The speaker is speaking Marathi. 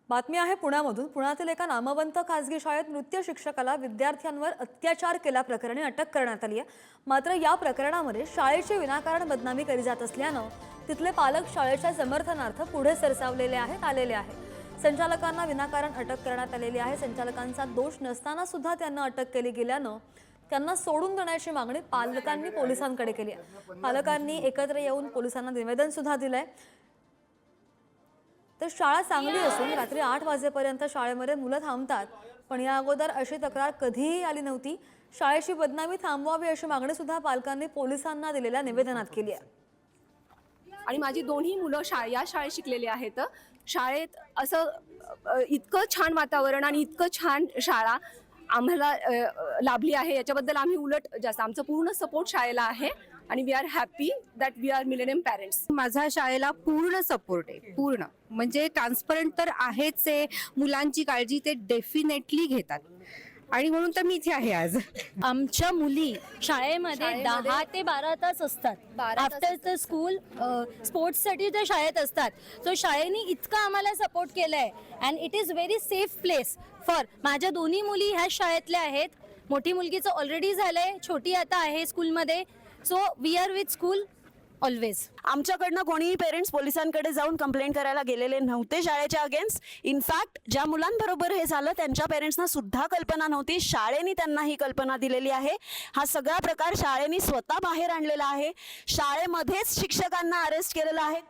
बातमी आहे पुण्यामधून। पुण्यातील एका नामवंत खासगी शाळेत नृत्य शिक्षकाला विद्यार्थ्यांवर अत्याचार केल्याप्रकरणी अटक करण्यात आली आहे। मात्र या प्रकरणामध्ये शाळेची विनाकारण बदनामी केली जात असल्यानं तिथले पालक शाळेच्या समर्थनार्थ पुढे सरसावलेले आहेत। संचालकांना विनाकारण अटक करण्यात आलेली आहे। संचालकांचा दोष नसताना सुद्धा त्यांना अटक केली गेल्यानं त्यांना सोडून देण्याची मागणी पालकांनी पोलिसांकडे केली आहे। पालकांनी एकत्र येऊन पोलिसांना निवेदन सुद्धा दिलंय। तर शाळा चांगली असून रात्री 8 वाजेपर्यंत शाळेमध्ये मुलं थांबतात, पण या अगोदर अशी तक्रार कधीही आली नव्हती। शाळेची बदनामी थांबवावी अशी मागणी सुद्धा पालकांनी पोलिसांना दिलेल्या निवेदनात केली आहे। आणि माझी दोन्ही मुलं या शाळेत शिकलेली आहेत। शाळेत असं इतकं छान वातावरण आणि इतकं छान शाळा आम्हाला लाभली आहे, याच्याबद्दल आम्ही उलट जास्त आमचं पूर्ण सपोर्ट शाळेला आहे आणि we are happy that we are millennium parents. माझा शाळेला पूर्ण सपोर्ट आहे, पूर्ण म्हणजे ट्रान्सपरंट तर आहेच आहे। मुलांची काळजी ते डेफिनेटली घेतात आणि म्हणून तर मी इथे आहे आज। आमच्या मुली शाळेमध्ये 10 ते 12 तास असतात। आफ्टर द स्कूल स्पोर्ट्ससाठी त्या शाळेत असतात। सो शाळेने इतकं आम्हाला सपोर्ट केलंय and it is very safe place for. माझ्या दोन्ही मुली ह्या शाळेतल्या आहेत। मोठी मुलगीचं ऑलरेडी झालंय, छोटी आता आहे स्कूलमध्ये। So we are with school always. आमच्याकडनं कोणीही पेरेंट्स पोलिसांकडे जाऊन कंप्लेंट करायला गेलेले नव्हते शाळेच्या अगेन्स्ट। इनफॅक्ट ज्या मुलांबरोबर हे झालं त्यांच्या पेरेंट्सना सुद्धा कल्पना नव्हती, शाळेने त्यांना ही कल्पना दिलेली आहे। हा सगळा प्रकार शाळेने स्वतः बाहेर आणलेला आहे। शाळेमध्येच शिक्षकांना अरेस्ट केलेलं आहे।